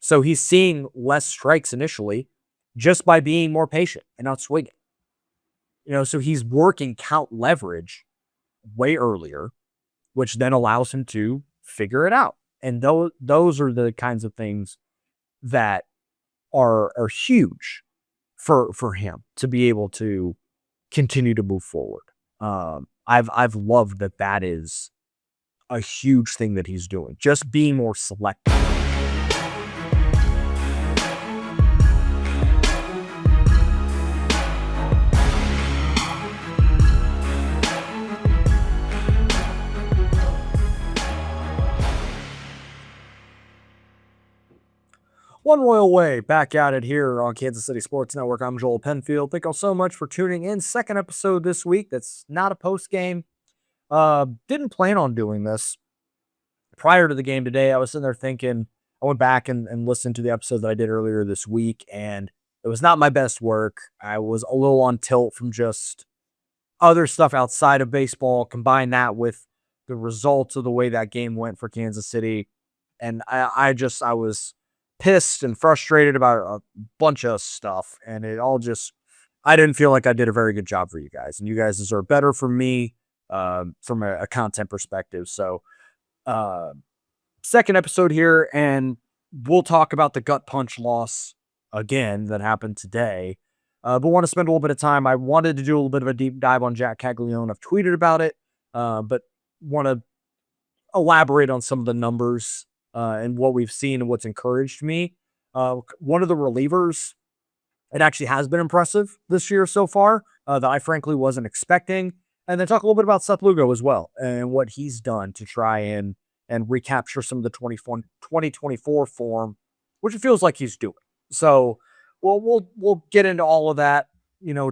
So he's seeing less strikes initially just by being more patient and not swinging. So he's working count leverage way earlier, which then allows him to figure it out. And those are the kinds of things that are huge for him to be able to continue to move forward. I've loved that is a huge thing that he's doing, just being more selective. One Royal Way, back at it here on Kansas City Sports Network. I'm Joel Penfield. Thank you all so much for tuning in. Second episode this week that's not a post game. Didn't plan on doing this prior to the game today. I was sitting there thinking, I went back and listened to the episode that I did earlier this week, and it was not my best work. I was a little on tilt from just other stuff outside of baseball. Combine that with the results of the way that game went for Kansas City. And I was pissed and frustrated about a bunch of stuff. And it all I didn't feel like I did a very good job for you guys. And you guys deserve better from me from a content perspective. So second episode here, and we'll talk about the gut punch loss again that happened today. But want to spend a little bit of time. I wanted to do a little bit of a deep dive on Jac Caglianone. I've tweeted about it, but want to elaborate on some of the numbers and what we've seen and what's encouraged me. One of the relievers, it actually has been impressive this year so far that I frankly wasn't expecting. And then talk a little bit about Seth Lugo as well and what he's done to try and recapture some of the 2024 form, which it feels like he's doing. So we'll get into all of that,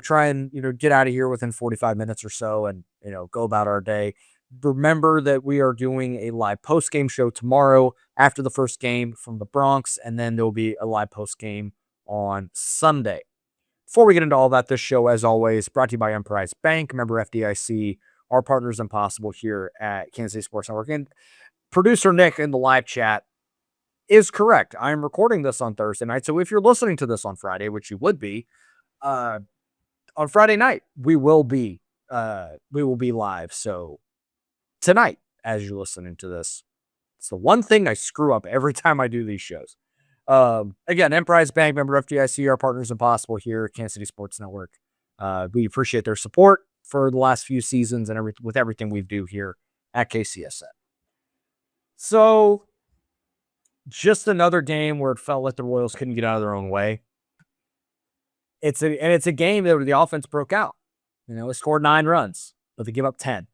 try and, get out of here within 45 minutes or so and, go about our day. Remember that we are doing a live post-game show tomorrow after the first game from the Bronx, and then there'll be a live post-game on Sunday. Before we get into all that, this show, as always, brought to you by Emprise Bank, member FDIC, our partners in Possible here at Kansas City Sports Network. And producer Nick in the live chat is correct. I'm recording this on Thursday night, so if you're listening to this on Friday, which you would be, on Friday night, we will be live. So tonight, as you're listening to this, it's the one thing I screw up every time I do these shows. Again, Emprise Bank, member FDIC, our partners in Possible here at Kansas City Sports Network. We appreciate their support for the last few seasons and with everything we do here at KCSN. So, just another game where it felt like the Royals couldn't get out of their own way. It's a game that the offense broke out. It scored 9 runs, but they give up 10.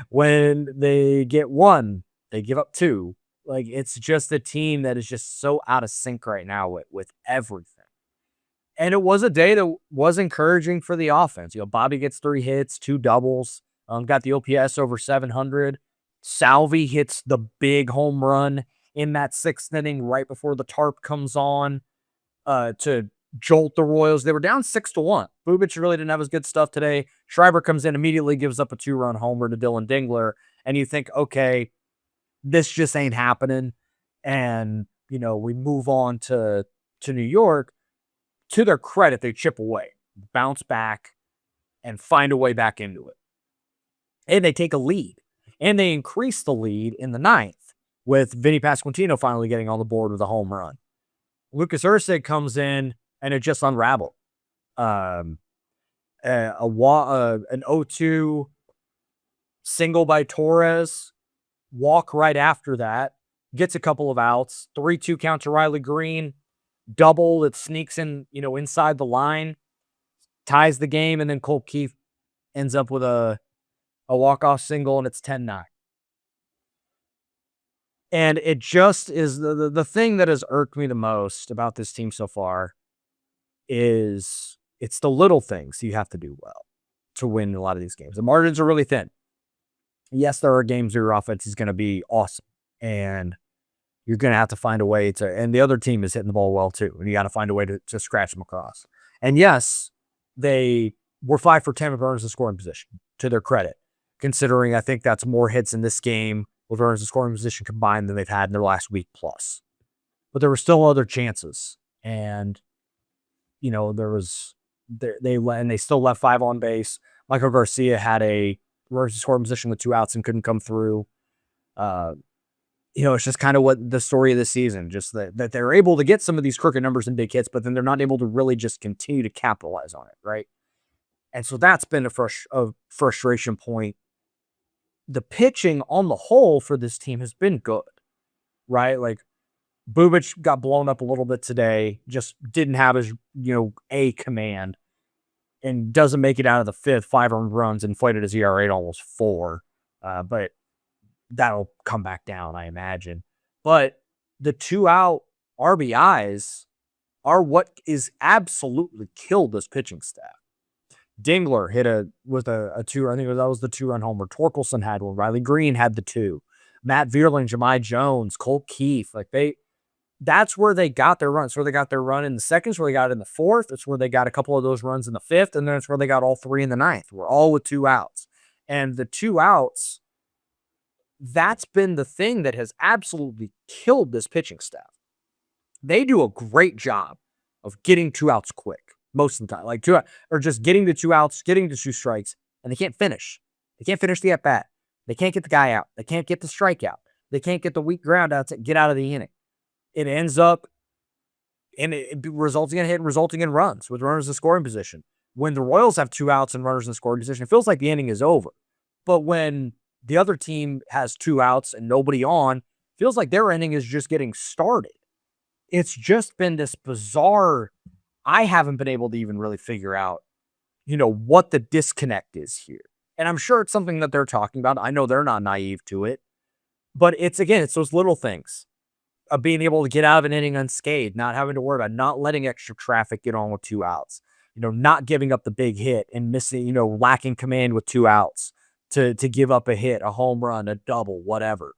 When they get 1, they give up 2. Like, it's just a team that is just so out of sync right now with everything. And it was a day that was encouraging for the offense. Bobby gets 3 hits, 2 doubles, got the OPS over 700. Salvi hits the big home run in that 6th inning right before the tarp comes on to jolt the Royals. They were down 6-1. Bubic really didn't have his good stuff today. Schreiber comes in, immediately gives up a 2-run homer to Dylan Dingler. And you think, okay, this just ain't happening. And, we move on to New York. To their credit, they chip away, bounce back, and find a way back into it. And they take a lead. And they increase the lead in the 9th with Vinny Pasquantino finally getting on the board with a home run. Lucas Erceg comes in, and it just unraveled. An 0-2 single by Torres, walk right after that, gets a couple of outs, 3-2 count to Riley Green, double that sneaks in, inside the line, ties the game, and then Cole Keith ends up with a walk-off single, and it's 10-9. And it just is the thing that has irked me the most about this team so far is it's the little things you have to do well to win a lot of these games. The margins are really thin. Yes, there are games where your offense is going to be awesome, and you're going to have to find a way to, and the other team is hitting the ball well too, and you got to find a way to scratch them across. And yes, they were 5 for 10 with runners in scoring position, to their credit, considering I think that's more hits in this game with runners in scoring position combined than they've had in their last week plus. but there were still other chances. And, there was, they still left 5 on base. Michael Garcia had a emergency scoring position with 2 outs and couldn't come through. Uh, it's just kind of what the story of the season, just that they're able to get some of these crooked numbers and big hits, but then they're not able to really just continue to capitalize on it, right? And so that's been a frustration point. The pitching on the whole for this team has been good, right? Like Bubic got blown up a little bit today, just didn't have his, A command, and doesn't make it out of the 5th, 5 earned runs, inflated his ERA to almost 4. But that'll come back down, I imagine. But the 2-out RBIs are what is absolutely killed this pitching staff. Dingler hit a 2. I think that was the 2-run homer. Torkelson had one. Riley Green had the 2. Matt Vierling, Jahmai Jones, Colt Keith. That's where they got their run. It's where they got their run in the 2nd. It's where they got it in the 4th. It's where they got a couple of those runs in the 5th. And then it's where they got all 3 in the 9th. We're all with 2 outs. And the 2 outs, that's been the thing that has absolutely killed this pitching staff. They do a great job of getting 2 outs quick most of the time, or just getting the 2 outs, getting the 2 strikes, and they can't finish. They can't finish the at bat. They can't get the guy out. They can't get the strikeout. They can't get the weak ground out to get out of the inning. It ends up resulting in a hit, resulting in runs with runners in scoring position. When the Royals have 2 outs and runners in scoring position, it feels like the inning is over. But when the other team has 2 outs and nobody on, it feels like their inning is just getting started. It's just been this bizarre. I haven't been able to even really figure out, what the disconnect is here. And I'm sure it's something that they're talking about. I know they're not naive to it. But it's those little things of being able to get out of an inning unscathed, not having to worry about not letting extra traffic get on with 2 outs, not giving up the big hit and missing, lacking command with 2 outs to give up a hit, a home run, a double, whatever.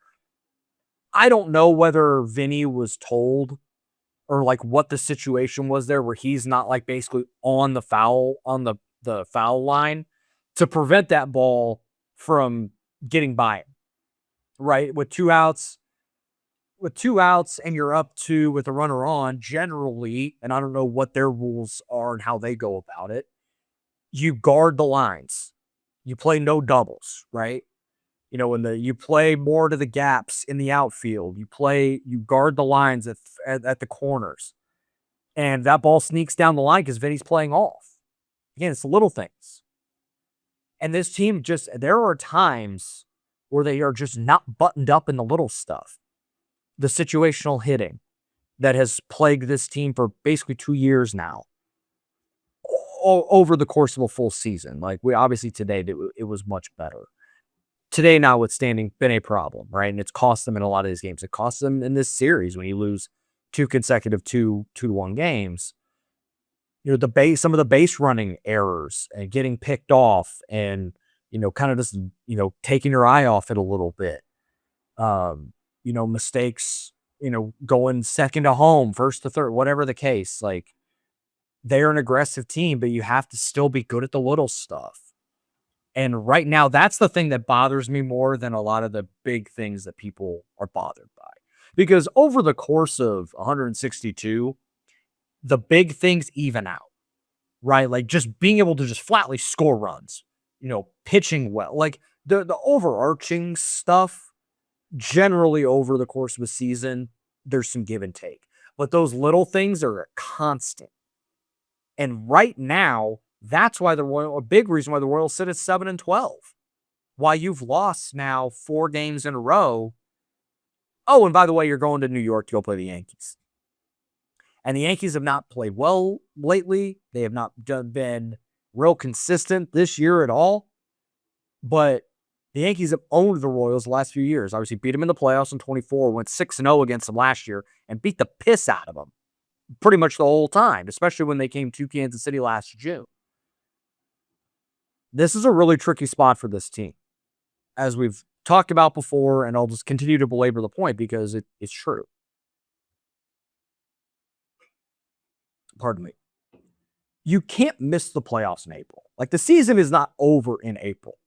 I don't know whether Vinny was told or what the situation was there where he's not basically on the foul line to prevent that ball from getting by him, right? With 2 outs and you're up 2 with a runner on, generally, and I don't know what their rules are and how they go about it, you guard the lines. You play no doubles, right? You play more to the gaps in the outfield. You guard the lines at the corners. And that ball sneaks down the line because Vinny's playing off. Again, it's the little things. And this team there are times where they are just not buttoned up in the little stuff. The situational hitting that has plagued this team for basically 2 years now. Over the course of a full season. Obviously today, it was much better. Today, notwithstanding, been a problem, right? And it's cost them in a lot of these games. It cost them in this series when you lose 2 consecutive 2-1 games. Some of the base running errors and getting picked off and, kind of just, taking your eye off it a little bit. Mistakes, going second to home, first to third, whatever the case. They're an aggressive team, but you have to still be good at the little stuff. And right now, that's the thing that bothers me more than a lot of the big things that people are bothered by. Because over the course of 162, the big things even out, right? Just being able to just flatly score runs, pitching well. The overarching stuff, generally over the course of a season, there's some give and take. But those little things are a constant. And right now, that's why a big reason why the Royals sit at 7-12. Why you've lost now 4 games in a row. Oh, and by the way, you're going to New York to go play the Yankees. And the Yankees have not played well lately. They have not been real consistent this year at all. But the Yankees have owned the Royals the last few years. Obviously beat them in the playoffs in 24, went 6-0 against them last year, and beat the piss out of them pretty much the whole time, especially when they came to Kansas City last June. This is a really tricky spot for this team, as we've talked about before, and I'll just continue to belabor the point because it's true. Pardon me. You can't miss the playoffs in April. The season is not over in April,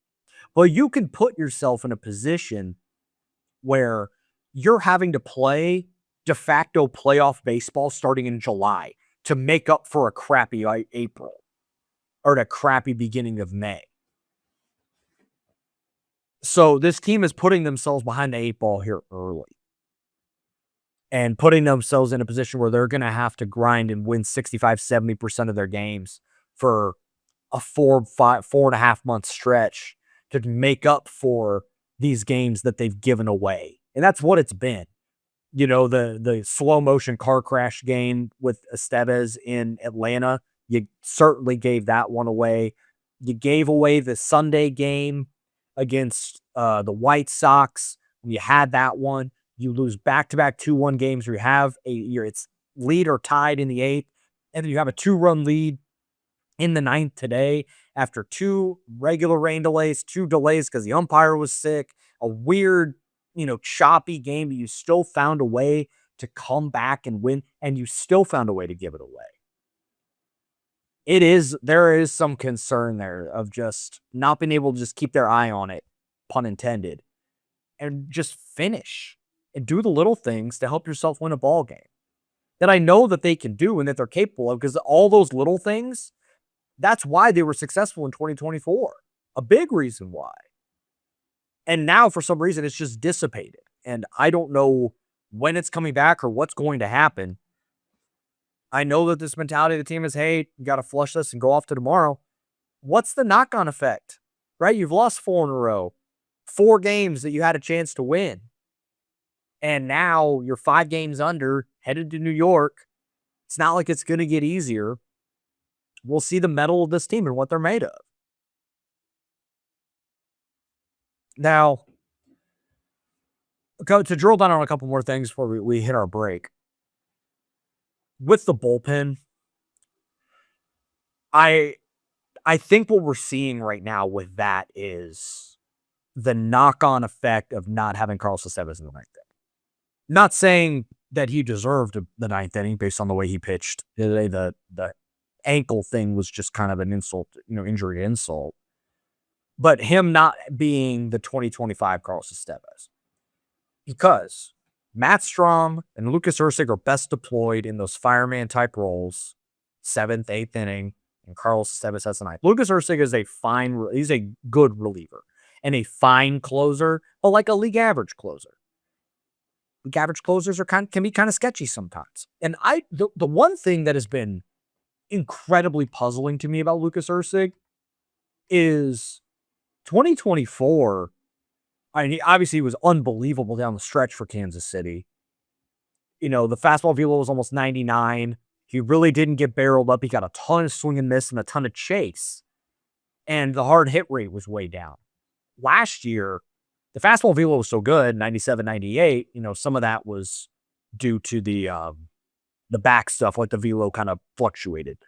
but you can put yourself in a position where you're having to play de facto playoff baseball starting in July to make up for a crappy April or a crappy beginning of May. So this team is putting themselves behind the 8 ball here early and putting themselves in a position where they're going to have to grind and win 65-70% of their games for a 4.5 month stretch to make up for these games that they've given away. And that's what it's been. The slow motion car crash game with Estevez in Atlanta, you certainly gave that one away. You gave away the Sunday game against the White Sox. You had that one. You lose back-to-back 2-1 games where it's lead or tied in the 8th, and then you have a 2-run lead in the 9th today after 2 regular rain delays, 2 delays because the umpire was sick, a weird, choppy game, but you still found a way to come back and win, and you still found a way to give it away. There is some concern there of just not being able to just keep their eye on it, pun intended, and just finish and do the little things to help yourself win a ball game that I know that they can do and that they're capable of, because all those little things, that's why they were successful in 2024. A big reason why. And now, for some reason, it's just dissipated. And I don't know when it's coming back or what's going to happen. I know that this mentality of the team is, hey, you got to flush this and go off to tomorrow. What's the knock-on effect, right? You've lost 4 in a row, 4 games that you had a chance to win. And now you're 5 games under, headed to New York. It's not like it's going to get easier. We'll see the mettle of this team and what they're made of. Now, to drill down on a couple more things before we hit our break. With the bullpen, I think what we're seeing right now with that is the knock-on effect of not having Carlos Estevez in the 9th inning. Not saying that he deserved the 9th inning based on the way he pitched. The ankle thing was just kind of an insult, injury insult. But him not being the 2025 Carlos Estevez. Because Matt Strom and Lucas Erceg are best deployed in those fireman-type roles, 7th, 8th inning, and Carlos Estevez has the 9th. Lucas Erceg is he's a good reliever and a fine closer, but like a league average closer. League average closers can be kind of sketchy sometimes. And the one thing that has been incredibly puzzling to me about Lucas Erceg is 2024. Obviously, he was unbelievable down the stretch for Kansas City. The fastball velo was almost 99. He really didn't get barreled up. He got a ton of swing and miss and a ton of chase. And the hard hit rate was way down. Last year, the fastball velo was so good, 97, 98. Some of that was due to the back stuff, like the velo kind of fluctuated.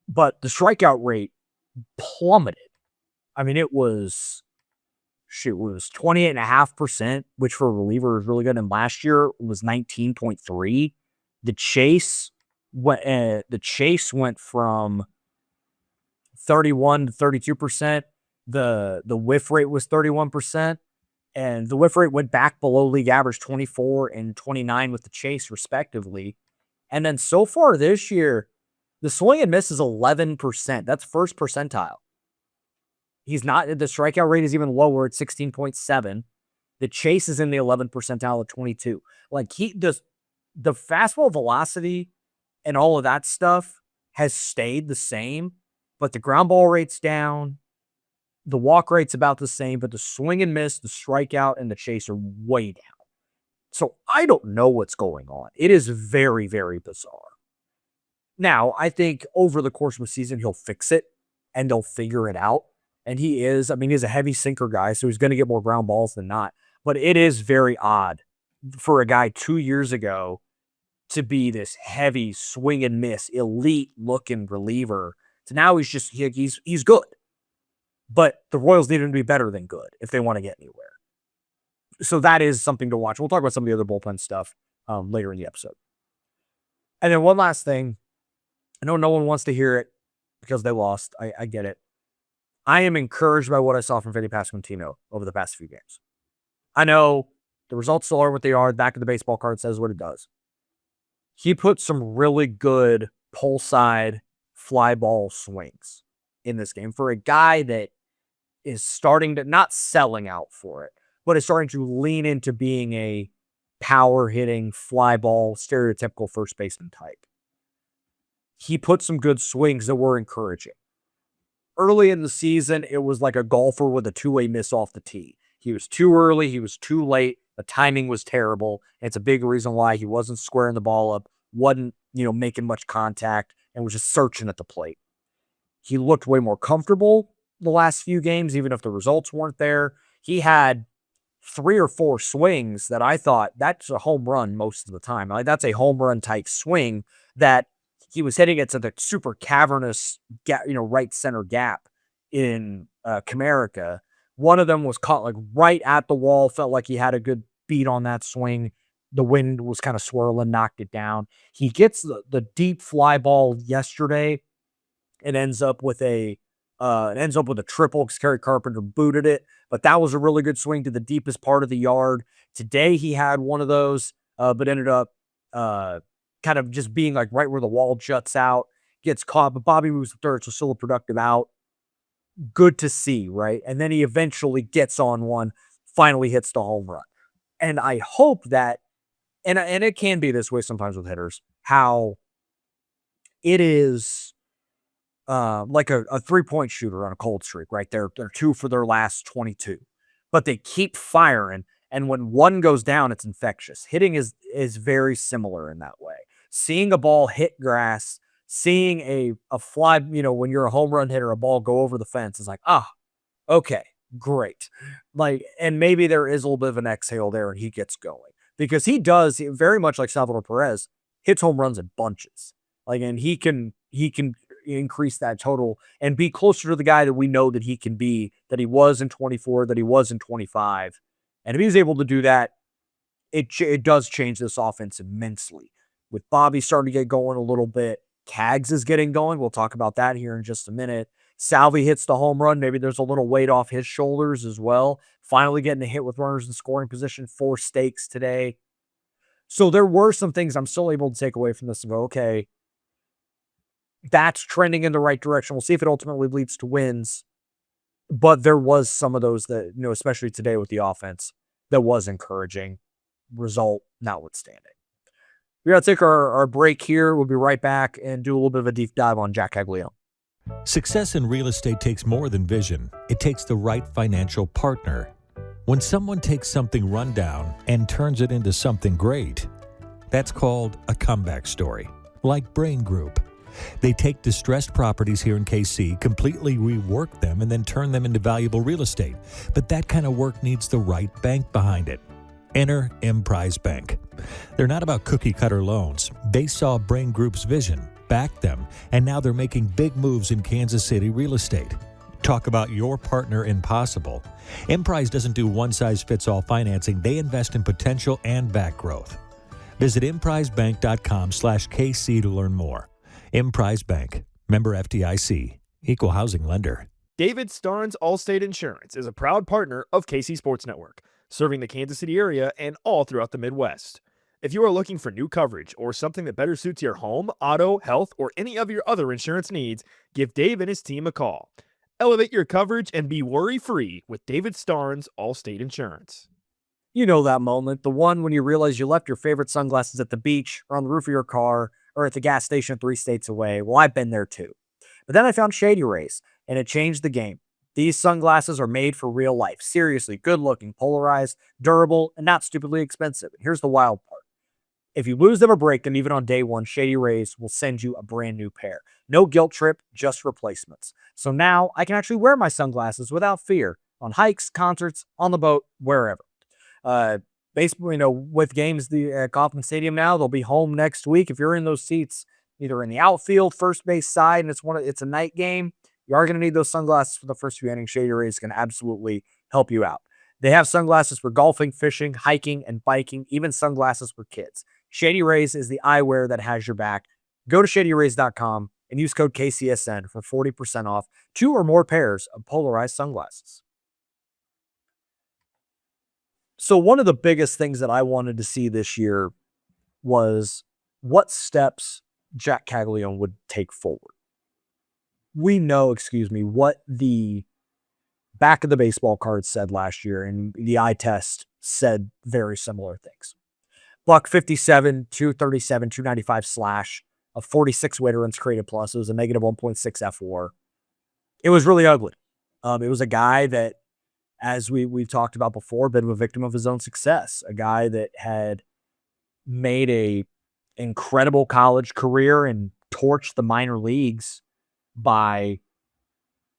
But the strikeout rate plummeted. It was 28.5%, which for a reliever is really good. And last year was 19.3. The chase went from 31 to 32%. The whiff rate was 31%. And the whiff rate went back below league average, 24 and 29 with the chase, respectively. And then so far this year, the swing and miss is 11%. That's first percentile. The strikeout rate is even lower at 16.7. The chase is in the 11th percentile at 22. The fastball velocity and all of that stuff has stayed the same, but the ground ball rate's down. The walk rate's about the same, but the swing and miss, the strikeout, and the chase are way down. So I don't know what's going on. It is very, very bizarre. Now, I think over the course of the season, he'll fix it and they'll figure it out. And he's a heavy sinker guy, so he's going to get more ground balls than not. But it is very odd for a guy 2 years ago to be this heavy swing and miss, elite looking reliever. So now he's good. But the Royals need him to be better than good if they want to get anywhere. So that is something to watch. We'll talk about some of the other bullpen stuff later in the episode. And then one last thing. I know no one wants to hear it because they lost. I get it. I am encouraged by what I saw from Vinny Pasquantino over the past few games. I know the results still are what they are. Back of the baseball card says what it does. He put some really good pull side fly ball swings in this game for a guy that is starting to not selling out for it, but is starting to lean into being a power hitting fly ball, stereotypical first baseman type. He put some good swings that were encouraging. Early in the season, it was like a golfer with a two-way miss off the tee. He was too early, he was too late, the timing was terrible. It's a big reason why he wasn't squaring the ball up, wasn't, making much contact, and was just searching at the plate. He looked way more comfortable the last few games, even if the results weren't there. He had 3 or 4 swings that I thought that's a home run most of the time. Like, that's a home run type swing that he was hitting it to the super cavernous right center gap in Comerica. One of them was caught like right at the wall, felt like he had a good beat on that swing. The wind was kind of swirling, knocked it down. He gets the deep fly ball yesterday. It ends up with a triple because Kerry Carpenter booted it, but that was a really good swing to the deepest part of the yard. Today he had one of those, but ended up kind of just being like right where the wall juts out, gets caught, but Bobby moves to third, so still a productive out. Good to see, right? And then he eventually gets on one, finally hits the home run. And I hope that, and it can be this way sometimes with hitters, how it is like a 3-point shooter on a cold streak, right? They're 2 for their last 22, but they keep firing. And when one goes down, it's infectious. Hitting is very similar in that way. Seeing a ball hit grass, seeing a fly, when you're a home run hitter, a ball go over the fence is like, okay, great. Like, and maybe there is a little bit of an exhale there and he gets going because he does very much like Salvador Perez hits home runs in bunches. Like, and he can increase that total and be closer to the guy that we know that he can be, that he was in 24, that he was in 25. And if he's able to do that, it does change this offense immensely. With Bobby starting to get going a little bit, Cags is getting going. We'll talk about that here in just a minute. Salvi hits the home run. Maybe there's a little weight off his shoulders as well. Finally getting a hit with runners in scoring position, 4 stakes today. So there were some things I'm still able to take away from this and go, okay, that's trending in the right direction. We'll see if it ultimately leads to wins. But there was some of those that, especially today with the offense, that was encouraging, result notwithstanding. We got to take our break here. We'll be right back and do a little bit of a deep dive on Jac Caglianone. Success in real estate takes more than vision. It takes the right financial partner. When someone takes something rundown and turns it into something great, that's called a comeback story, like Brain Group. They take distressed properties here in KC, completely rework them, and then turn them into valuable real estate. But that kind of work needs the right bank behind it. Enter Emprise Bank. They're not about cookie-cutter loans. They saw Brain Group's vision, backed them, and now they're making big moves in Kansas City real estate. Talk about your partner in possible. Emprise doesn't do one-size-fits-all financing. They invest in potential and back growth. Visit emprisebank.com/KC to learn more. Emprise Bank, member FDIC, equal housing lender. David Starnes Allstate Insurance is a proud partner of KC Sports Network, serving the Kansas City area and all throughout the Midwest. If you are looking for new coverage or something that better suits your home, auto, health, or any of your other insurance needs, give Dave and his team a call. Elevate your coverage and be worry-free with David Starnes Allstate Insurance. You know that moment, the one when you realize you left your favorite sunglasses at the beach or on the roof of your car or at the gas station 3 states away. Well, I've been there too. But then I found Shady Rays, and it changed the game. These sunglasses are made for real life. Seriously, good-looking, polarized, durable, and not stupidly expensive. And here's the wild part. If you lose them or break them, even on day one, Shady Rays will send you a brand new pair. No guilt trip, just replacements. So now I can actually wear my sunglasses without fear on hikes, concerts, on the boat, wherever. Basically, with games at Kauffman Stadium now, they'll be home next week. If you're in those seats, either in the outfield, first base side, and it's a night game, you are going to need those sunglasses for the first few innings. Shady Rays can absolutely help you out. They have sunglasses for golfing, fishing, hiking, and biking, even sunglasses for kids. Shady Rays is the eyewear that has your back. Go to shadyrays.com and use code KCSN for 40% off 2 or more pairs of polarized sunglasses. So one of the biggest things that I wanted to see this year was what steps Jac Caglianone would take forward. We know, what the back of the baseball card said last year, and the eye test said very similar things. Buck 57, 237, 295 slash, a 46 weighted runs created plus. It was a negative 1.6 F4. It was really ugly. It was a guy that, as we've talked about before, been a victim of his own success. A guy that had made a incredible college career and torched the minor leagues by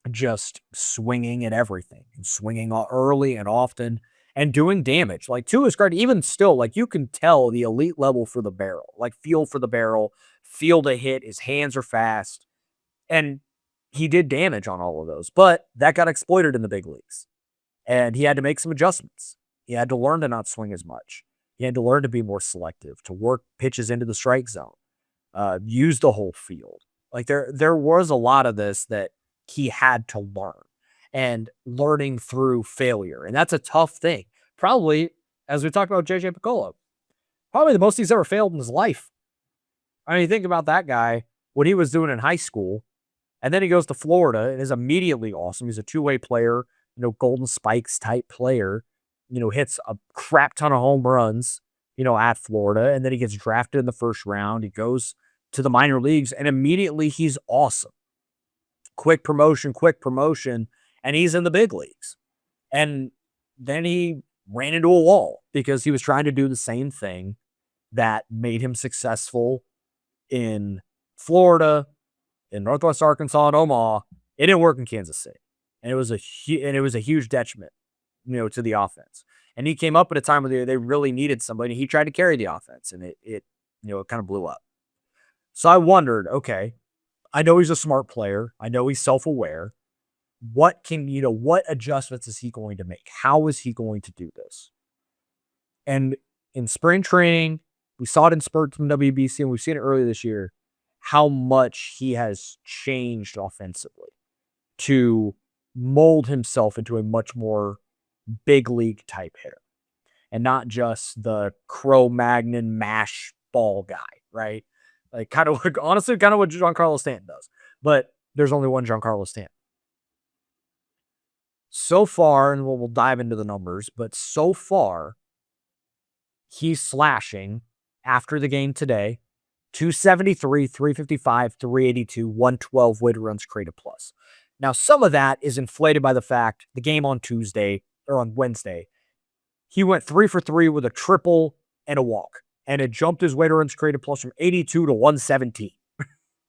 just swinging at everything and swinging early and often and doing damage. Like, to his credit, even still, like, you can tell the elite level for the barrel, like feel for the barrel, feel to hit. His hands are fast, and he did damage on all of those, but that got exploited in the big leagues, and he had to make some adjustments. He had to learn to not swing as much. He had to learn to be more selective, to work pitches into the strike zone, use the whole field. Like, there was a lot of this that he had to learn, and learning through failure. And that's a tough thing. Probably, as we talked about JJ Piccolo, probably the most he's ever failed in his life. I mean, think about that guy, what he was doing in high school, and then he goes to Florida and is immediately awesome. He's a two-way player, Golden Spikes type player, hits a crap ton of home runs, at Florida. And then he gets drafted in the first round. He goes to the minor leagues, and immediately he's awesome. Quick promotion, and he's in the big leagues. And then he ran into a wall because he was trying to do the same thing that made him successful in Florida, in Northwest Arkansas, and Omaha. It didn't work in Kansas City, and it was a huge detriment, to the offense. And he came up at a time where they really needed somebody. He tried to carry the offense, and it kind of blew up. So I wondered, okay, I know he's a smart player. I know he's self-aware. What adjustments is he going to make? How is he going to do this? And in spring training, we saw it in spurts from WBC, and we've seen it earlier this year, how much he has changed offensively to mold himself into a much more big league type hitter, and not just the Cro-Magnon mash ball guy, right? Like, honestly, kind of what Giancarlo Stanton does. But there's only one Giancarlo Stanton. So far, and we'll dive into the numbers, but so far, he's slashing after the game today, 273, 355, 382, 112 weighted runs created plus. Now, some of that is inflated by the fact the game on Wednesday, he went 3 for 3 with a triple and a walk, and it jumped his weighted runs created plus from 82 to 117.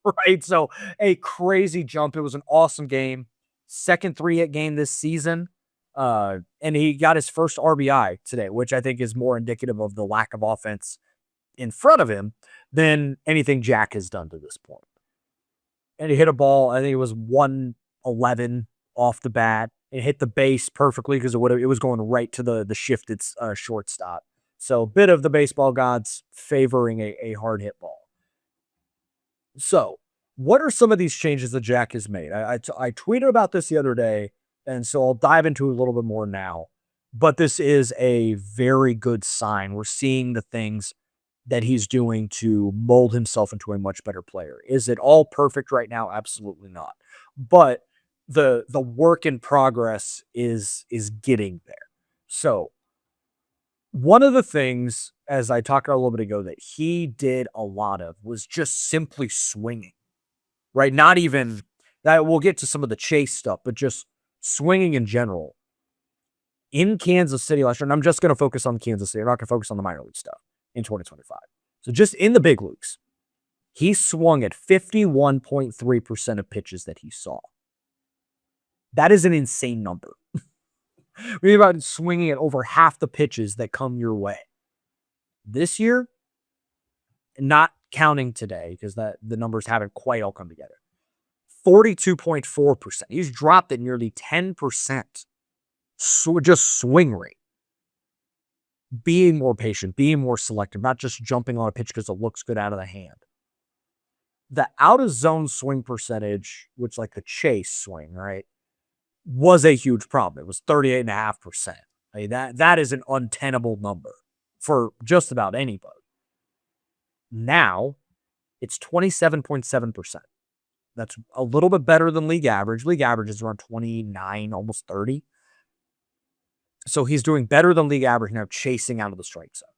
Right? So a crazy jump. It was an awesome game. Second 3-hit game this season. And he got his first RBI today, which I think is more indicative of the lack of offense in front of him than anything Jack has done to this point. And he hit a ball, I think it was 111 off the bat. It hit the base perfectly because it was going right to the shifted shortstop. So a bit of the baseball gods favoring a hard hit ball. So what are some of these changes that Jack has made? I tweeted about this the other day, and so I'll dive into it a little bit more now. But this is a very good sign. We're seeing the things that he's doing to mold himself into a much better player. Is it all perfect right now? Absolutely not. But the work in progress is getting there. So one of the things, as I talked about a little bit ago, that he did a lot of was just simply swinging, right? Not even that. We'll get to some of the chase stuff, but just swinging in general. In Kansas City last year, and I'm just going to focus on Kansas City. I'm not going to focus on the minor league stuff in 2025. So just in the big leagues, he swung at 51.3% of pitches that he saw. That is an insane number. We're about swinging at over half the pitches that come your way. This year, not counting today, because the numbers haven't quite all come together, 42.4%. He's dropped at nearly 10%. So just swing rate. Being more patient, being more selective, not just jumping on a pitch because it looks good out of the hand. The out of zone swing percentage, which like the chase swing, right, was a huge problem. It was 38.5%. I mean, that is an untenable number for just about anybody. Now it's 27.7%. That's a little bit better than league average. League average is around 29, almost 30. So he's doing better than league average now, chasing out of the strike zone.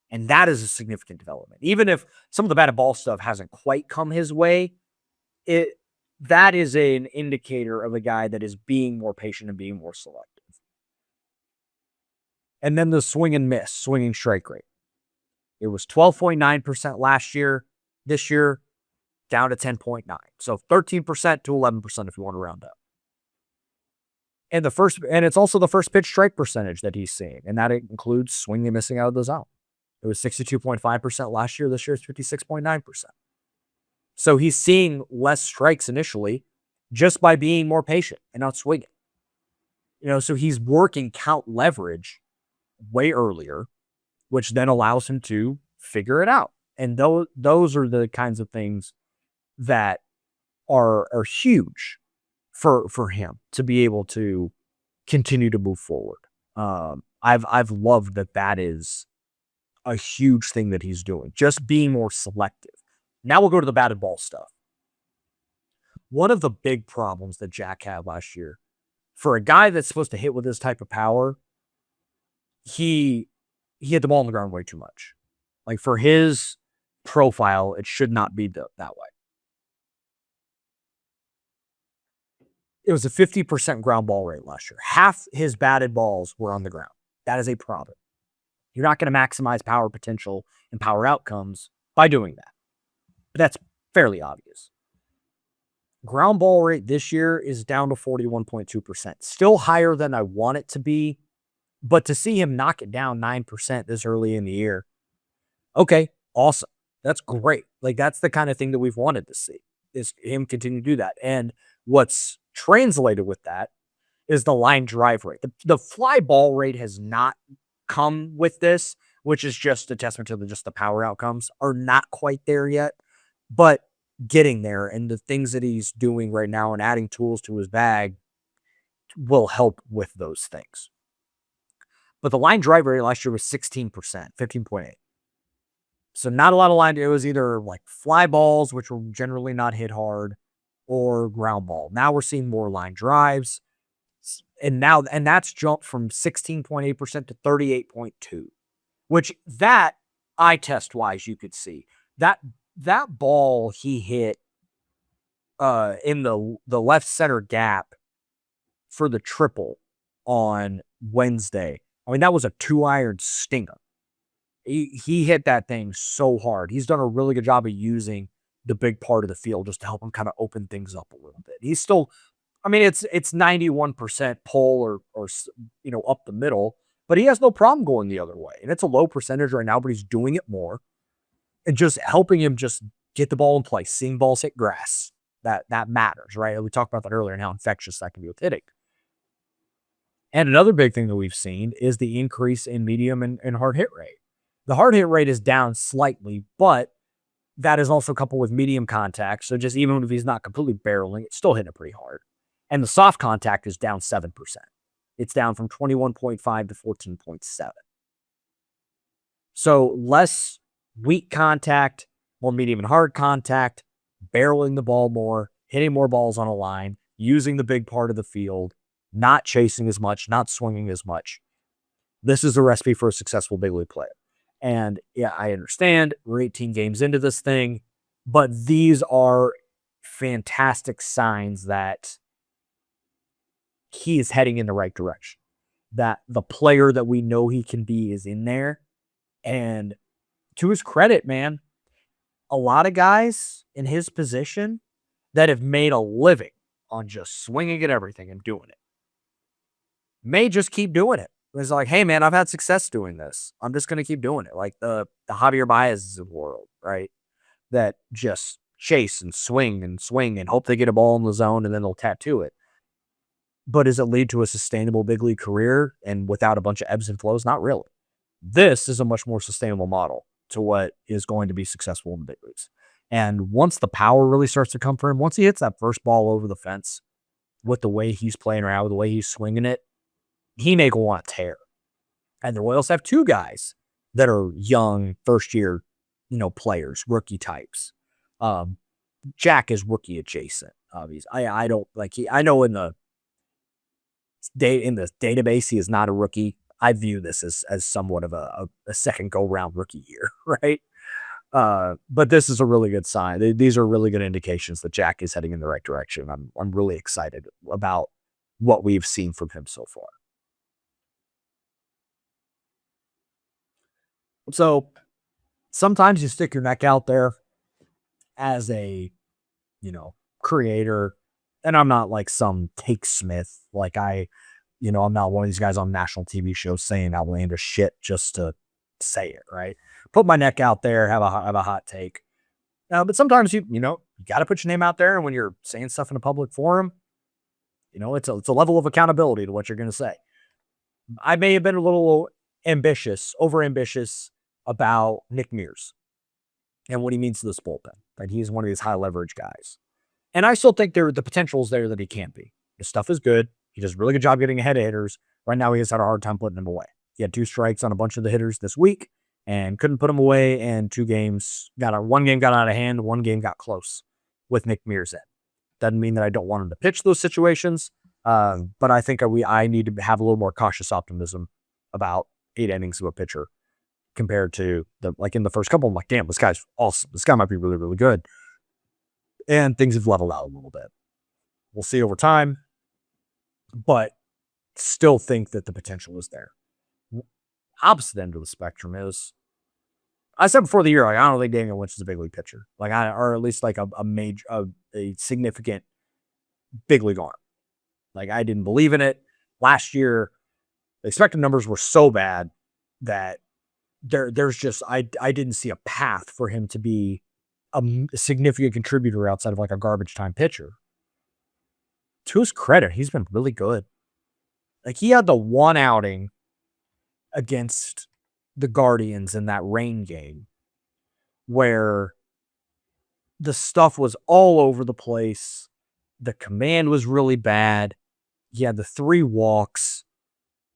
And that is a significant development. Even if some of the batted ball stuff hasn't quite come his way, that is an indicator of a guy that is being more patient and being more selective. And then the swinging strike rate. It was 12.9% last year. This year, down to 10.9. So 13% to 11% if you want to round up. And it's also the first pitch strike percentage that he's seeing. And that includes swinging and missing out of the zone. It was 62.5% last year. This year it's 56.9%. So he's seeing less strikes initially just by being more patient and not swinging. So he's working count leverage way earlier, which then allows him to figure it out. And those are the kinds of things that are huge for him to be able to continue to move forward. I've loved that is a huge thing that he's doing, just being more selective. Now we'll go to the batted ball stuff. One of the big problems that Jac had last year, for a guy that's supposed to hit with this type of power, he hit the ball on the ground way too much. Like, for his profile, it should not be that way. It was a 50% ground ball rate last year. Half his batted balls were on the ground. That is a problem. You're not going to maximize power potential and power outcomes by doing that. But that's fairly obvious. Ground ball rate this year is down to 41.2%. Still higher than I want it to be. But to see him knock it down 9% this early in the year, okay, awesome. That's great. Like, that's the kind of thing that we've wanted to see, is him continue to do that. And what's translated with that is the line drive rate. The fly ball rate has not come with this, which is just a testament to just the power outcomes are not quite there yet, but getting there. And the things that he's doing right now and adding tools to his bag will help with those things. But the line drive rate last year was 16%, 15.8. So not a lot of line. It was either like fly balls, which were generally not hit hard, or ground ball. Now we're seeing more line drives. And that's jumped from 16.8% to 38.2, which that eye test wise, you could see that ball he hit in the left center gap for the triple on Wednesday. I mean, that was a 2-iron stinger. He hit that thing so hard. He's done a really good job of using the big part of the field just to help him kind of open things up a little bit. He's still, I mean, it's 91% pull or up the middle, but he has no problem going the other way. And it's a low percentage right now, but he's doing it more and just helping him just get the ball in play, seeing balls hit grass. That matters, right? We talked about that earlier and how infectious that can be with hitting. And another big thing that we've seen is the increase in medium and hard hit rate. The hard hit rate is down slightly, but that is also coupled with medium contact. So just even if he's not completely barreling, it's still hitting it pretty hard. And the soft contact is down 7%. It's down from 21.5 to 14.7. So less weak contact, more medium and hard contact, barreling the ball more, hitting more balls on a line, using the big part of the field, not chasing as much, not swinging as much. This is a recipe for a successful big league player. And yeah, I understand we're 18 games into this thing, but these are fantastic signs that he is heading in the right direction, that the player that we know he can be is in there. And to his credit, man, a lot of guys in his position that have made a living on just swinging at everything and doing it may just keep doing it. It's like, hey, man, I've had success doing this. I'm just going to keep doing it. Like the Javier Baez's of the world, right? That just chase and swing and hope they get a ball in the zone and then they'll tattoo it. But does it lead to a sustainable big league career and without a bunch of ebbs and flows? Not really. This is a much more sustainable model to what is going to be successful in the big leagues. And once the power really starts to come for him, once he hits that first ball over the fence with the way he's playing around, with the way he's swinging it, he may go on a tear. And the Royals have two guys that are young, first-year players, rookie types. Jack is rookie adjacent, obviously. I don't like I know in the database he is not a rookie. I view this as somewhat of a second go round rookie year, right? But this is a really good sign. These are really good indications that Jack is heading in the right direction. I'm really excited about what we've seen from him so far. So sometimes you stick your neck out there as a, creator. And I'm not like some take Smith. Like I'm not one of these guys on national TV shows saying outlandish shit just to say it, right? Put my neck out there, have a hot take. But sometimes you got to put your name out there. And when you're saying stuff in a public forum, it's a level of accountability to what you're going to say. I may have been a little over ambitious about Nick Mears and what he means to this bullpen. That he's one of these high leverage guys. And I still think the potential is there that he can be. His stuff is good. He does a really good job getting ahead of hitters. Right now, he has had a hard time putting them away. He had 2 strikes on a bunch of the hitters this week and couldn't put them away. And 2 games one game got out of hand. 1 game got close with Nick Mears in. Doesn't mean that I don't want him to pitch those situations. But I think I need to have a little more cautious optimism about 8 innings of a pitcher compared to in the first couple. I'm like, damn, this guy's awesome. This guy might be really, really good. And things have leveled out a little bit. We'll see over time, but still think that the potential is there. Opposite end of the spectrum is, I said before the year, I don't think Daniel Lynch is a big league pitcher, or at least like a significant big league arm. Like I didn't believe in it last year. The expected numbers were so bad that there's just I didn't see a path for him to be a significant contributor outside of like a garbage time pitcher. To his credit, he's been really good. Like he had the 1 outing against the Guardians in that rain game where the stuff was all over the place. The command was really bad. He had the 3 walks.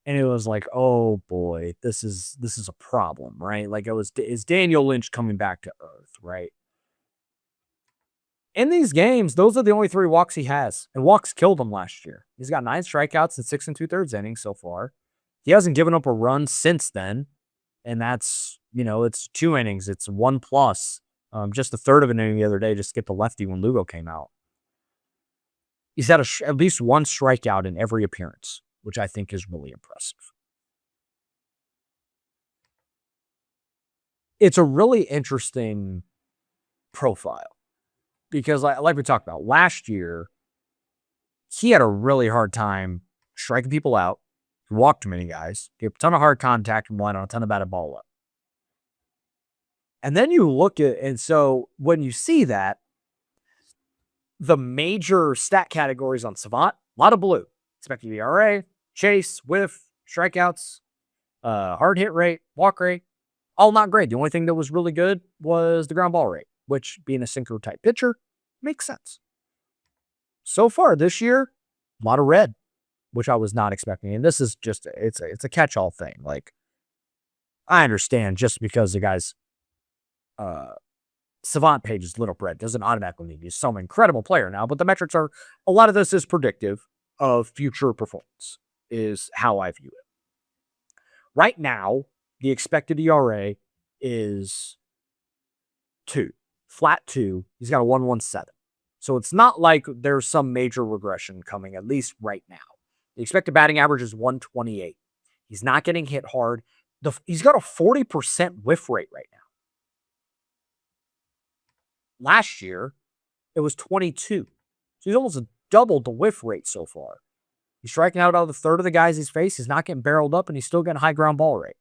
And it was like, oh boy, this is a problem, right? Like is Daniel Lynch coming back to earth, right? In these games, those are the only 3 walks he has. And walks killed him last year. He's got 9 strikeouts in 6 2/3 innings so far. He hasn't given up a run since then. And that's, it's 2 innings. It's 1+. Just a third of an inning the other day, just get the lefty when Lugo came out. He's had at least 1 strikeout in every appearance, which I think is really impressive. It's a really interesting profile because like we talked about last year, he had a really hard time striking people out. He walked too many guys, gave a ton of hard contact and won on a ton of batted ball up. And then you look at, and so when you see that, the major stat categories on Savant, a lot of blue. Expected ERA, chase, whiff, strikeouts, hard hit rate, walk rate, all not great. The only thing that was really good was the ground ball rate, which being a sinker type pitcher makes sense. So far this year, a lot of red, which I was not expecting. And this is just, it's a catch-all thing. Like, I understand just because the guy's Savant page is little red doesn't automatically mean he's some incredible player now, but the metrics are, a lot of this is predictive of future performance, is how I view it. Right now, the expected ERA is 2. Flat 2. He's got a 1.17. So it's not like there's some major regression coming, at least right now. The expected batting average is 128. He's not getting hit hard. He's got a 40% whiff rate right now. Last year, it was 22. So he's almost doubled the whiff rate so far. He's striking out about a third of the guys he's faced. He's not getting barreled up, and he's still getting high ground ball rate.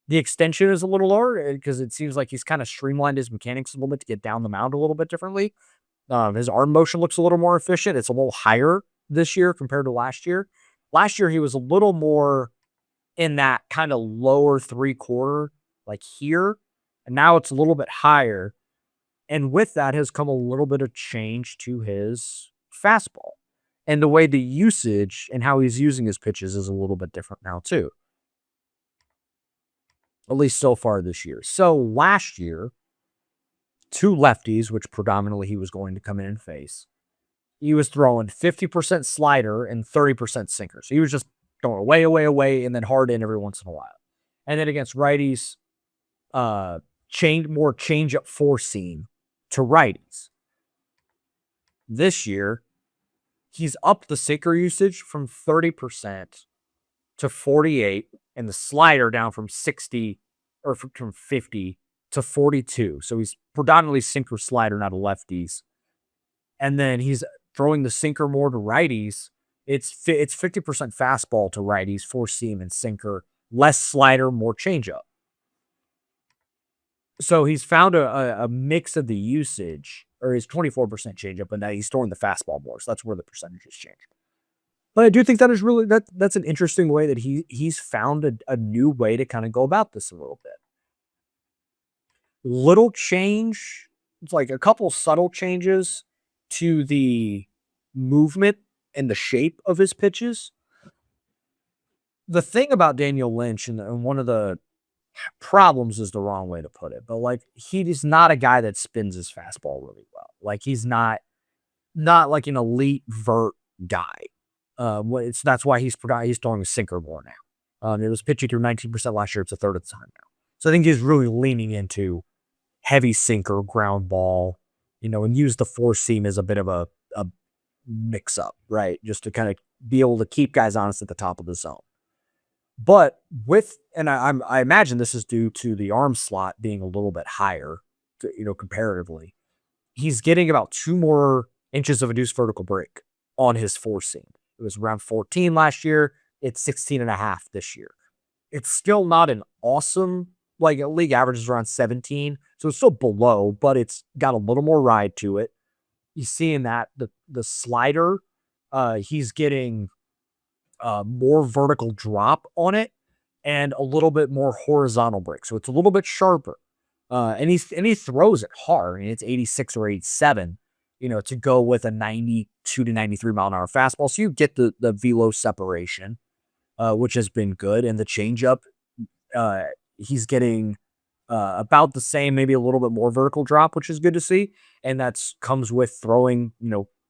The extension is a little lower because it seems like he's kind of streamlined his mechanics a little bit to get down the mound a little bit differently. His arm motion looks a little more efficient. It's a little higher this year compared to last year. Last year, he was a little more in that kind of lower 3/4, like here. And now it's a little bit higher. And with that has come a little bit of change to his fastball. And the way the usage and how he's using his pitches is a little bit different now, too. At least so far this year. So last year, two lefties, which predominantly he was going to come in and face. He was throwing 50% slider and 30% sinker. So he was just throwing away, and then hard in every once in a while. And then against righties, more change up four seam to righties. This year, he's upped the sinker usage from 30% to 48, and the slider down from 60 or from 50 to 42. So he's predominantly sinker slider, not a lefties. And then he's throwing the sinker more to righties. It's 50% fastball to righties, four seam and sinker, less slider, more changeup. So he's found a mix of the usage, or his 24% changeup, but now he's throwing the fastball more. So that's where the percentages change. But I do think that is really that's an interesting way that he's found a new way to kind of go about this a little bit. Little change, it's like a couple subtle changes to the movement and the shape of his pitches. The thing about Daniel Lynch, and one of the problems is the wrong way to put it, but like he is not a guy that spins his fastball really well. Like he's not like an elite vert guy. That's why he's throwing a sinker more now. It was pitching through 19% last year. It's a third of the time now. So I think he's really leaning into heavy sinker, ground ball, and use the four seam as a bit of a mix up, right? Just to kind of be able to keep guys honest at the top of the zone. But I imagine this is due to the arm slot being a little bit higher, comparatively. He's getting about 2 more inches of induced vertical break on his four seam. It was around 14 last year. It's 16.5 this year. It's still not an awesome, like league average is around 17. So it's still below, but it's got a little more ride to it. You seeing that the slider, he's getting more vertical drop on it and a little bit more horizontal break. So it's a little bit sharper. And he throws it hard. I mean, it's 86 or 87, to go with a 92 to 93 mile an hour fastball. So you get the velo separation, which has been good. And the changeup, he's getting about the same, maybe a little bit more vertical drop, which is good to see. And comes with throwing,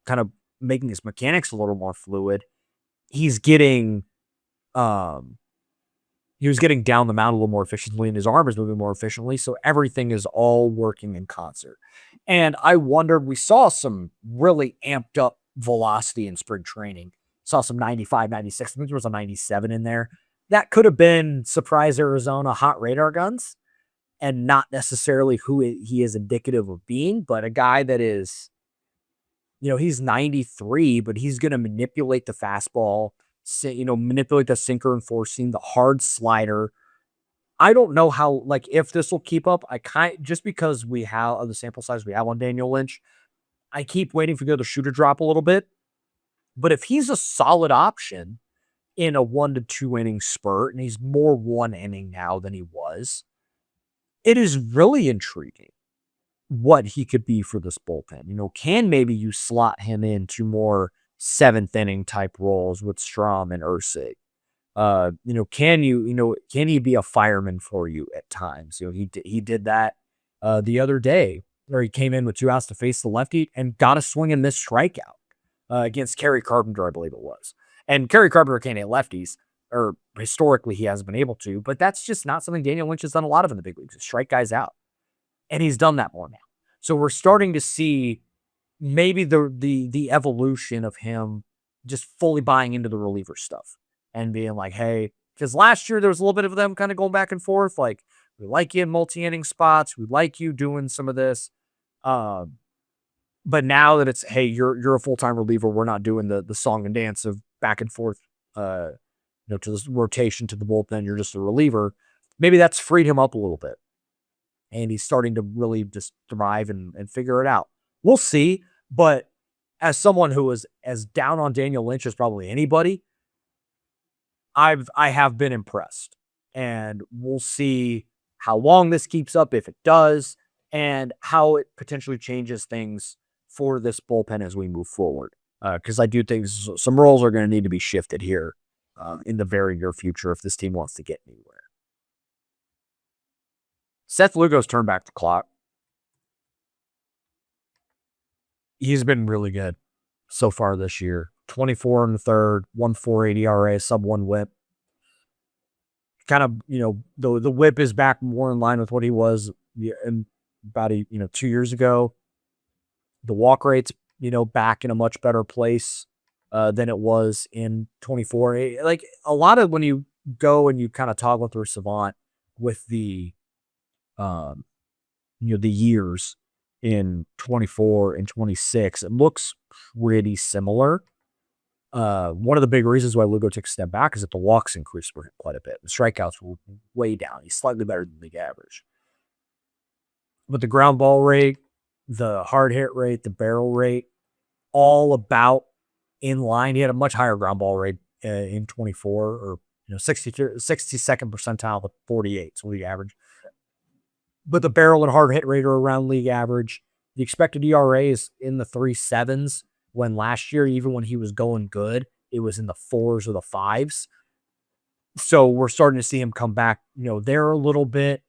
kind of making his mechanics a little more fluid. He was getting down the mound a little more efficiently, and his arm is moving more efficiently. So everything is all working in concert. And I wondered, we saw some really amped up velocity in spring training. Saw some 95, 96. I think there was a 97 in there. That could have been surprise Arizona hot radar guns and not necessarily who he is indicative of being, but a guy that is, he's 93, but he's going to manipulate the fastball, manipulate the sinker and four seam, the hard slider. I don't know how, if this will keep up. Just because we have the sample size we have on Daniel Lynch, I keep waiting for the other shoe to drop a little bit. But if he's a solid option in a 1 to 2 inning spurt, and he's more 1 inning now than he was, it is really intriguing what he could be for this bullpen. Can maybe you slot him into more 7th inning type roles with Strom and Ursig? Can he be a fireman for you at times? He did that the other day, where he came in with 2 outs to face the lefty and got a swing and miss strikeout against Kerry Carpenter, I believe it was. And Kerry Carpenter can't hit lefties, or historically he hasn't been able to, but that's just not something Daniel Lynch has done a lot of in the big leagues, strike guys out. And he's done that more now. So we're starting to see maybe the evolution of him just fully buying into the reliever stuff and being like, hey, because last year there was a little bit of them kind of going back and forth. Like, we like you in multi-inning spots. We like you doing some of this. But now that it's, hey, you're a full-time reliever, we're not doing the song and dance of back and forth, to this rotation to the bullpen. You're just a reliever. Maybe that's freed him up a little bit. And he's starting to really just thrive and figure it out. We'll see. But as someone who is as down on Daniel Lynch as probably anybody, I have been impressed. And we'll see how long this keeps up, if it does, and how it potentially changes things for this bullpen as we move forward. Because I do think some roles are going to need to be shifted here in the very near future if this team wants to get anywhere. Seth Lugo's turned back the clock. He's been really good so far this year. 24 in the third, 1.48 ERA, sub 1 whip. Kind of, the whip is back more in line with what he was in about 2 years ago. The walk rate's, back in a much better place than it was in 24. Like a lot of when you go and you kind of toggle through Savant with the the years in 24 and 26, it looks pretty similar. One of the big reasons why Lugo took a step back is that the walks increased for him quite a bit. The strikeouts were way down. He's slightly better than league average. But the ground ball rate, the hard hit rate, the barrel rate, all about in line. He had a much higher ground ball rate in 24, or 62nd percentile to 48, so league average. But the barrel and hard hit rate are around league average. The expected ERA is in the 3.7s, when last year, even when he was going good, it was in the 4s or the 5s. So we're starting to see him come back, there a little bit.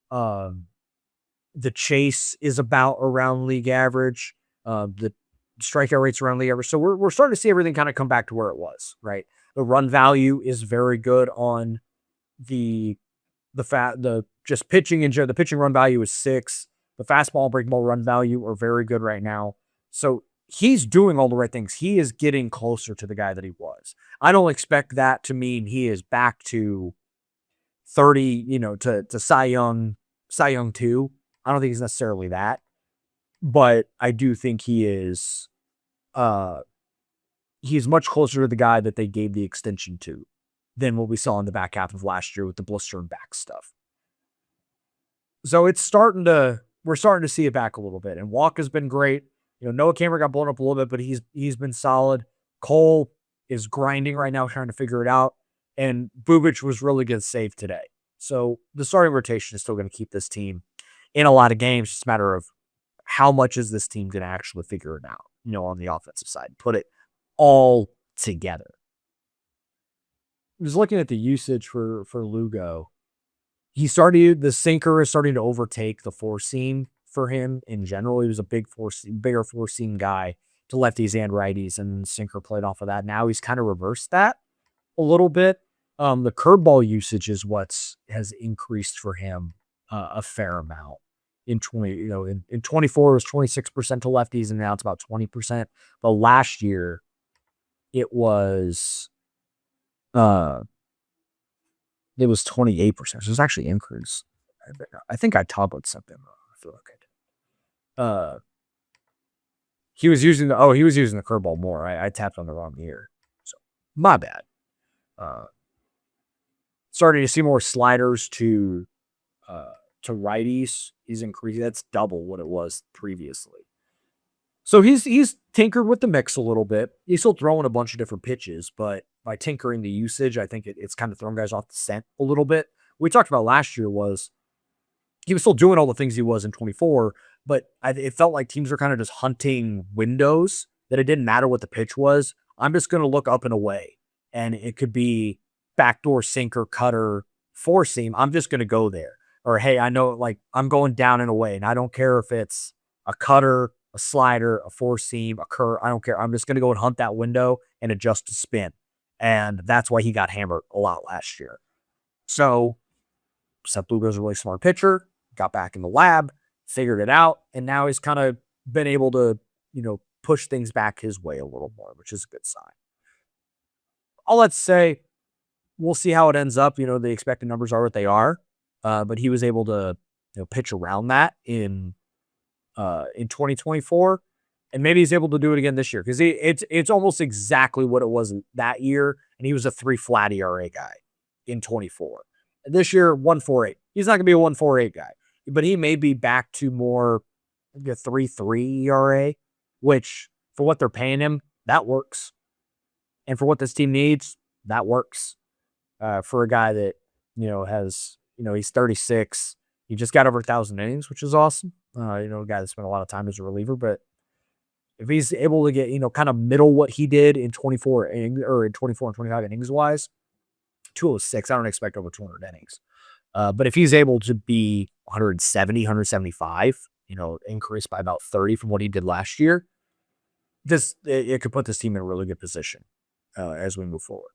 The chase is about around league average. The strikeout rate's around league average. So we're starting to see everything kind of come back to where it was, right? The run value is very good on the just pitching in general. The pitching run value is 6. The fastball and breaking ball run value are very good right now. So he's doing all the right things. He is getting closer to the guy that he was. I don't expect that to mean he is back to 30, to Cy Young 2. I don't think he's necessarily that. But I do think he's much closer to the guy that they gave the extension to than what we saw in the back half of last year with the blister and back stuff. So we're starting to see it back a little bit. And Walk has been great. Noah Cameron got blown up a little bit, but he's been solid. Cole is grinding right now, trying to figure it out. And Bubic was really good save today. So the starting rotation is still going to keep this team in a lot of games. It's just a matter of how much is this team going to actually figure it out, on the offensive side, put it all together. I was looking at the usage for Lugo. The sinker is starting to overtake the four seam for him in general. He was a bigger four seam guy to lefties and righties, and sinker played off of that. Now he's kind of reversed that a little bit. The curveball usage is has increased for him a fair amount. In 24 it was 26% to lefties, and now it's about 20%. But last year it was 28%. So it's actually increased. I think I toggled something wrong. I feel like I did. He was using the curveball more. I tapped on the wrong ear. So my bad. Starting to see more sliders to righties. He's increasing. That's double what it was previously. So he's tinkered with the mix a little bit. He's still throwing a bunch of different pitches, but by tinkering the usage, I think it's kind of thrown guys off the scent a little bit. What we talked about last year was he was still doing all the things he was in 24, but it felt like teams were kind of just hunting windows, that it didn't matter what the pitch was. I'm just going to look up and away, and it could be backdoor sinker, cutter, four seam. I'm just going to go there. Or, hey, I know, I'm going down and away, and I don't care if it's a cutter, a slider, a four seam, a curve. I don't care. I'm just going to go and hunt that window and adjust to spin. And that's why he got hammered a lot last year. So Seth Lugo's a really smart pitcher, got back in the lab, figured it out, and now he's kind of been able to, push things back his way a little more, which is a good sign. All that to say, we'll see how it ends up. The expected numbers are what they are. But he was able to pitch around that in 2024, and maybe he's able to do it again this year, because it's almost exactly what it was that year, and he was a 3 flat ERA guy in 24. And this year, 1.48. He's not going to be a 1.48 guy, but he may be back to more a 3.3 ERA, which for what they're paying him, that works, and for what this team needs, that works. For a guy that has. He's 36. He just got over 1,000 innings, which is awesome. A guy that spent a lot of time as a reliever. But if he's able to get, kind of middle what he did in 24 and 25 innings wise, 206, I don't expect over 200 innings. But if he's able to be 170, 175, increase by about 30 from what he did last year, it could put this team in a really good position as we move forward.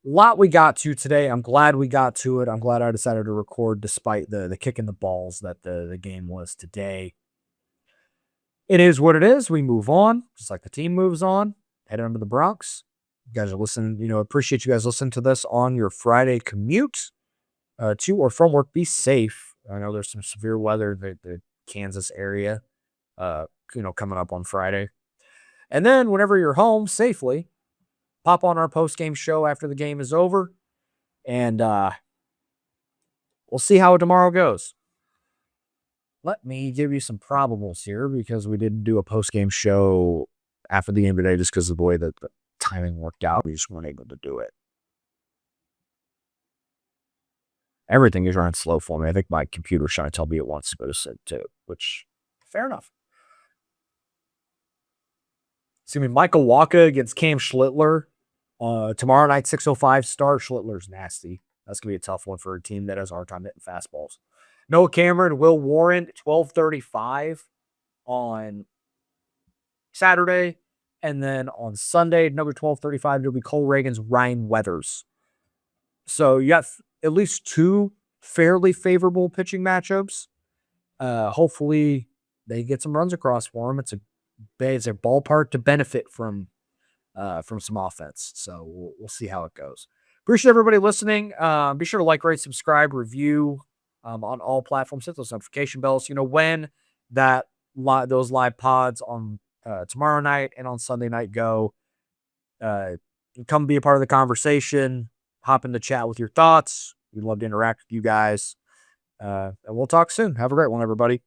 A lot we got to today. I'm glad we got to it. I'm glad I decided to record despite the kick in the balls that the game was today. It is what it is. We move on, just like the team moves on. Heading into the Bronx. You guys are listening. Appreciate you guys listening to this on your Friday commute to or from work. Be safe. I know there's some severe weather in the Kansas area, coming up on Friday. And then whenever you're home safely, pop on our post-game show after the game is over, and we'll see how tomorrow goes. Let me give you some probables here because we didn't do a post-game show after the game today just because of the way that the timing worked out. We just weren't able to do it. Everything is running slow for me. I think my computer's trying to tell me it wants to go to sit too, which, fair enough. It's going to be Michael Wacha against Cam Schlittler. Tomorrow night, 6:05 start. Schlittler's nasty. That's going to be a tough one for a team that has a hard time hitting fastballs. Noah Cameron, Will Warren, 12:35 on Saturday. And then on Sunday, number 12:35, it'll be Cole Reagan's Ryan Weathers. So you got at least two fairly favorable pitching matchups. Hopefully they get some runs across for them. It's a ballpark to benefit from some offense. So we'll see how it goes. Appreciate everybody listening. Be sure to like, rate, subscribe, review on all platforms. Hit those notification bells. When those live pods on tomorrow night and on Sunday night go. Come be a part of the conversation. Hop in the chat with your thoughts. We'd love to interact with you guys. And we'll talk soon. Have a great one, everybody.